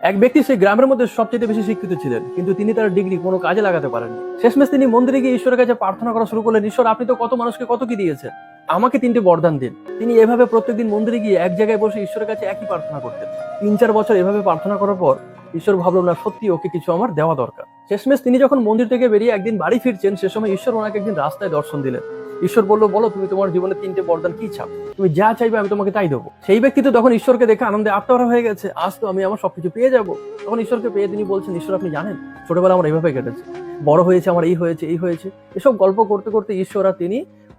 এক ব্যক্তি সেই গ্রামের মধ্যে সবচেয়ে বেশি শিক্ষিত ছিলেন, কিন্তু তিনি তার ডিগ্রি কোনো কাজে লাগাতে পারেননি। শেষমেশ তিনি মন্দিরে গিয়ে ঈশ্বরের কাছে প্রার্থনা করা শুরু করলেন, ঈশ্বর আপনি তো কত মানুষকে কত কি দিয়েছেন, আমাকে 3টে বরদান দিন। তিনি এভাবে প্রত্যেকদিন মন্দিরে গিয়ে এক জায়গায় বসে ঈশ্বরের কাছে একই প্রার্থনা করতেন। 3-4 বছর এভাবে প্রার্থনা করার পর ঈশ্বর ভাবলো না, সত্যি ওকে কিছু আমার দেওয়া দরকার। শেষমেশ তিনি যখন মন্দির থেকে বেরিয়ে একদিন বাড়ি ফিরছেন, সে সময় ঈশ্বর ওনাকে একদিন রাস্তায় দর্শন দিলেন। ঈশ্বর বললো, বলো তুমি তোমার জীবনে 3টে বরদান কি চাও, তুমি যা চাইবে আমি তোমাকে তাই দেবো। সেই ব্যক্তি তো তখন ঈশ্বরকে দেখে আনন্দে আত্মহারা হয়ে গেছে, আজ তো আমি আমার সবকিছু পেয়ে যাবো। তখন ঈশ্বরকে পেয়ে তিনি বলছেন, ঈশ্বর আপনি জানেন ছোটবেলা আমার এইভাবে কেটেছে, বড় হয়েছে আমার এই হয়েছে এই হয়েছে। এসব গল্প করতে করতে ঈশ্বর আর তিনি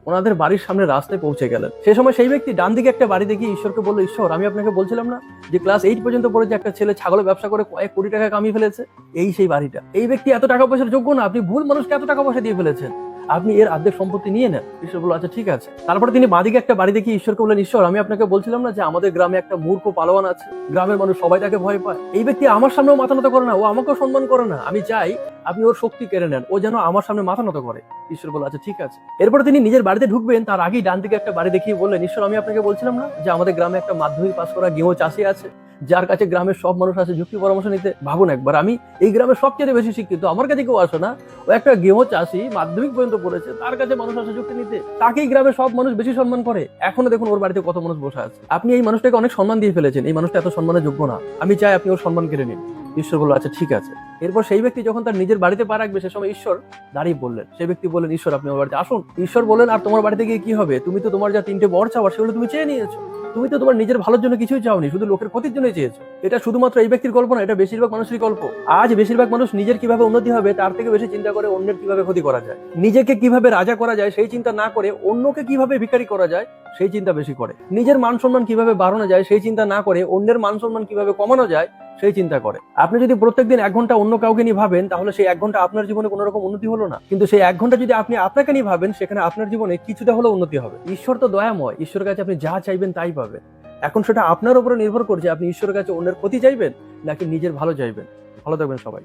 ওনাদের বাড়ির সামনে রাস্তায় পৌঁছে গেলেন। সেই সময় সেই ব্যক্তি ডান দিকে একটা বাড়ি দেখিয়ে ঈশ্বরকে বললো, ঈশ্বর আমি আপনাকে বলছিলাম না যে ক্লাস 8 পর্যন্ত পড়ে যে একটা ছেলে ছাগলের ব্যবসা করে কয়েক কোটি টাকা কামিয়ে ফেলেছে, এই সেই বাড়িটা। এই ব্যক্তি এত টাকা পয়সার যোগ্য না, আপনি ভুল মানুষকে এত টাকা পয়সা দিয়ে ফেলেছেন, আপনি এর অর্ধেক সম্পত্তি নিয়ে নেন। ঈশ্বর বলল, আচ্ছা ঠিক আছে। তারপরে তিনি বাদিকে একটা বাড়ি দেখিয়ে ঈশ্বরকে বললেন, ঈশ্বর আমি আপনাকে বলছিলাম না যে আমাদের গ্রামে একটা মূর্খ পালোয়ান আছে, গ্রামের মানুষ সবাই তাকে ভয় পায়, এই ব্যক্তি আমার সামনেও মাথা নত করে না, ও আমাকেও সম্মান করে না, আমি চাই আপনি ওর শক্তি কেড়ে নেন, ও যেন আমার সামনে মাথা নত করে। ঈশ্বর বলল, আচ্ছা ঠিক আছে। এরপরে তিনি নিজের বাড়িতে ঢুকবেন, তার আগেই ডান দিকে একটা বাড়ি দেখিয়ে বললেন, ঈশ্বর আমি আপনাকে বলছিলাম না যে আমাদের গ্রামে একটা মাধ্যমিক পাস করা গেঁয়ো চাষি আছে, যার কাছে গ্রামের সব মানুষ আছে যুক্তি পরামর্শ নিতে। ভাবুন একবার, আমি এই গ্রামের সবচেয়ে বেশি শিক্ষিত, আমার কাছে কেউ আসে না, ও একটা গেঁয়ো চাষি মাধ্যমিক পর্যন্ত পড়েছে, তার কাছে মানুষ আসে যুক্তি নিতে, তাকেই গ্রামের সব মানুষ বেশি সম্মান করে। এখনো দেখুন ওর বাড়িতে কত মানুষ বসে আছে, আপনি এই মানুষটাকে অনেক সম্মান দিয়ে ফেলেছেন, এই মানুষটা এত সম্মানের যোগ্য না, আমি চাই আপনি ওর সম্মান কেড়ে নিন। ঈশ্বর বলল, আচ্ছা ঠিক আছে। এরপর সেই ব্যক্তি যখন তার নিজের বাড়িতে পা রাখবে, সে সময় ঈশ্বর দাঁড়িয়ে বললেন, সেই ব্যক্তি বললেন, ঈশ্বর আপনি আমার বাড়িতে আসুন। ঈশ্বর বললেন, আর তোমার বাড়িতে গিয়ে কি হবে, তুমি তো তোমার যা 3টে বর চাওয়ার সেগুলো তুমি চেয়ে নিয়েছো, তুমি তো তোমার নিজের ভালোর জন্য কিছুই চাওনি, শুধু লোকের ক্ষতির জন্যই চেয়েছো। এটা শুধুমাত্র এই ব্যক্তির গল্প না, এটা বেশিরভাগ মানুষেরই গল্প। আজ বেশিরভাগ মানুষ নিজের কিভাবে উন্নতি হবে তার থেকে বেশি চিন্তা করে অন্যের কিভাবে ক্ষতি করা যায়, নিজেকে কিভাবে রাজা করা যায় সেই চিন্তা না করে অন্যকে কিভাবে ভিখারি করা যায় সেই চিন্তা বেশি করে, নিজের মান সম্মান কিভাবে বাড়ানো যায় সেই চিন্তা না করে অন্যের মান সম্মান কিভাবে কমানো যায় সেই চিন্তা করে। আপনি যদি প্রত্যেকদিন 1 ঘন্টা অন্য কাউকে নিয়ে ভাবেন, তাহলে সেই 1 ঘন্টা আপনার জীবনে কোনো রকম উন্নতি হলো না, কিন্তু সেই 1 ঘন্টা যদি আপনি আপনাকে নিয়ে ভাবেন, সেখানে আপনার জীবনে কিছুটা হলেও উন্নতি হবে। ঈশ্বর তো দয়াময়, ঈশ্বরের কাছে আপনি যা চাইবেন তাই পাবেন। এখন সেটা আপনার উপরে নির্ভর করছে, আপনি ঈশ্বরের কাছে অন্যের ক্ষতি চাইবেন নাকি নিজের ভালো চাইবেন। ভালো থাকবেন সবাই।